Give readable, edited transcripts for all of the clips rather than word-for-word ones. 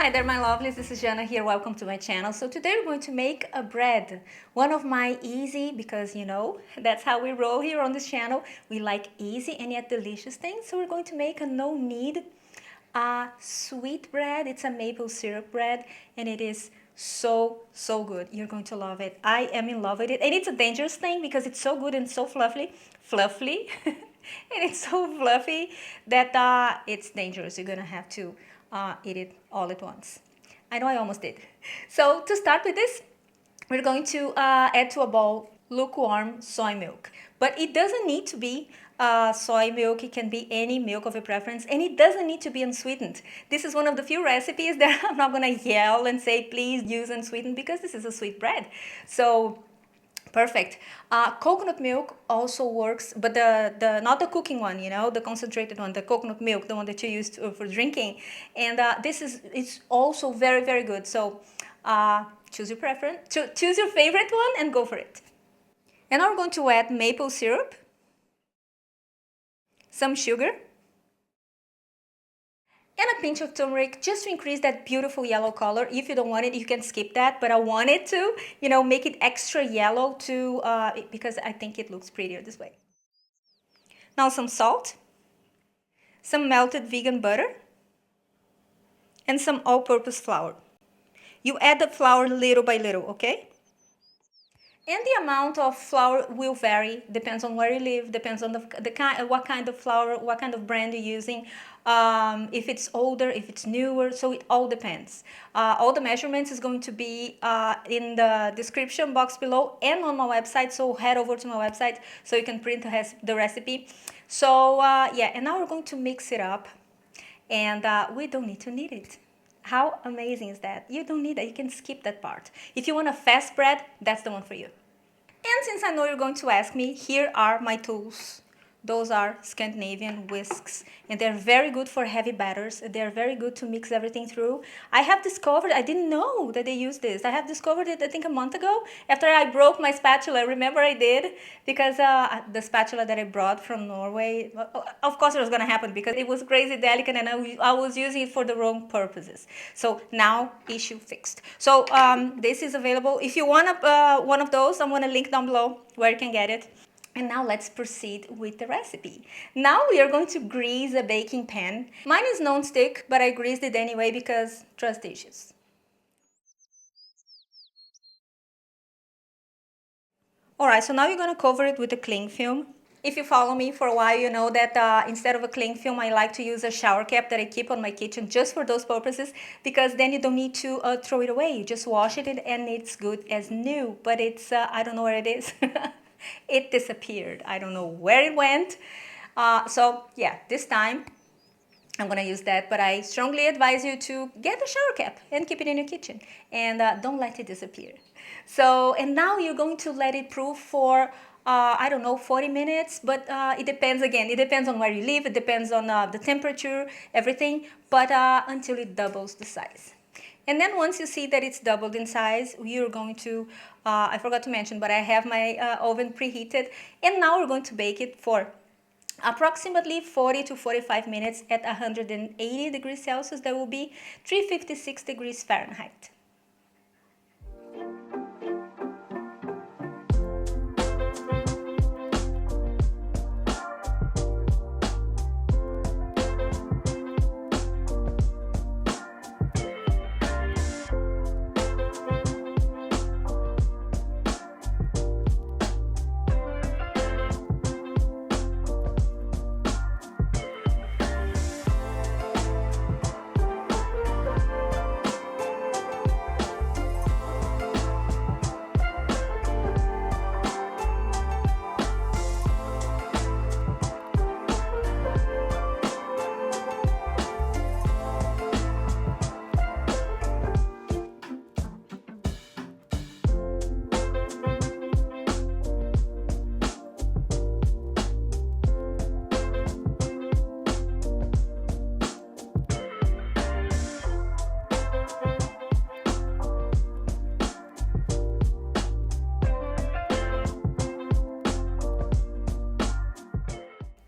Hi there, my lovelies. This is Jana here. Welcome to my channel. So today we're going to make a bread. One of my easy, because you know, that's how we roll here on this channel. We like easy and yet delicious things. So we're going to make a no-knead sweet bread. It's a maple syrup bread and it is so good. You're going to love it. I am in love with it. And it's a dangerous thing because it's so good and so fluffy. And it's so fluffy that it's dangerous. You're gonna have to eat it all at once. I know I almost did. So to start with this, we're going to add to a bowl lukewarm soy milk. But it doesn't need to be soy milk. It can be any milk of your preference, and it doesn't need to be unsweetened. This is one of the few recipes that I'm not gonna yell and say please use unsweetened because this is a sweet bread. So perfect. Coconut milk also works, but the not the cooking one, you know, the concentrated one, the coconut milk, the one that you use for drinking. And it's also very good. So choose your preference, choose your favorite one and go for it. And now we're going to add maple syrup, some sugar, and a pinch of turmeric just to increase that beautiful yellow color. If you don't want it, you can skip that, but I want it to, you know, make it extra yellow to because I think it looks prettier this way. Now some salt, some melted vegan butter, and some all-purpose flour. You add the flour little by little, okay? And the amount of flour will vary, depends on where you live, depends on the kind, what kind of flour, what kind of brand you're using, if it's older, if it's newer, so it all depends. All the measurements is going to be in the description box below and on my website, so head over to my website so you can print the recipe. So yeah, and now we're going to mix it up, and we don't need to knead it. How amazing is that? You don't need that. You can skip that part. If you want a fast bread, that's the one for you. And since I know you're going to ask me, here are my tools. Those are Scandinavian whisks, and they're very good for heavy batters. They're very good to mix everything through. I have discovered, I didn't know that they use this. I have discovered it, I think, a month ago after I broke my spatula. Remember I did? Because the spatula that I brought from Norway, of course it was going to happen because it was crazy delicate and I was using it for the wrong purposes. So now, issue fixed. So this is available. If you want one of those, I'm going to link down below where you can get it. And now let's proceed with the recipe. Now we are going to grease a baking pan. Mine is non-stick, but I greased it anyway because trust issues. Alright, so now you're going to cover it with a cling film. If you follow me for a while, you know that instead of a cling film, I like to use a shower cap that I keep on my kitchen just for those purposes, because then you don't need to throw it away. You just wash it and it's good as new, but it's, I don't know where it is. It disappeared. I don't know where it went. So yeah, this time I'm gonna use that, but I strongly advise you to get a shower cap and keep it in your kitchen and don't let it disappear. So, and now you're going to let it proof for I don't know, 40 minutes, but it depends again. It depends on where you live. It depends on the temperature, everything, but until it doubles the size. And then once you see that it's doubled in size, you're going to, I forgot to mention, but I have my oven preheated. And now we're going to bake it for approximately 40 to 45 minutes at 180 degrees Celsius. That will be 356 degrees Fahrenheit.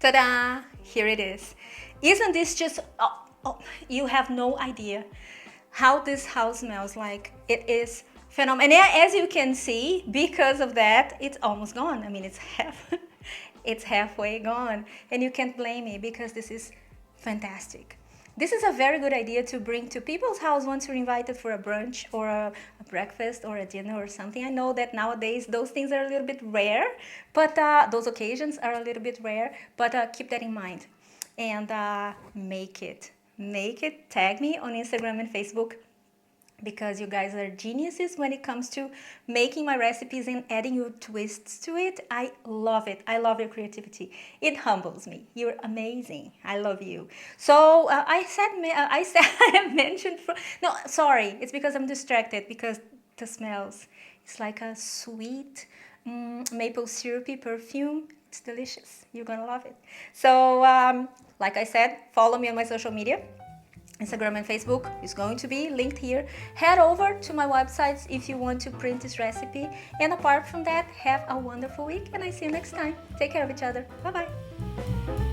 Ta-da! Here it is. Isn't this just, you have no idea how this house smells like. It is phenomenal. And as you can see, because of that, it's almost gone. I mean, it's it's halfway gone. And you can't blame me because this is fantastic. This is a very good idea to bring to people's house once you're invited for a brunch or a breakfast or a dinner or something. I know that nowadays those things are a little bit rare, but those occasions are a little bit rare, but keep that in mind. And make it. Make it. Tag me on Instagram and Facebook, because you guys are geniuses when it comes to making my recipes and adding your twists to it. I love it. I love your creativity. It humbles me. You're amazing. I love you. So I said I mentioned no, sorry. It's because I'm distracted because the smells. It's like a sweet maple syrupy perfume. It's delicious. You're gonna love it. So like I said, follow me on my social media. Instagram and Facebook is going to be linked here. Head over to my websites if you want to print this recipe. And apart from that, have a wonderful week and I see you next time. Take care of each other. Bye-bye.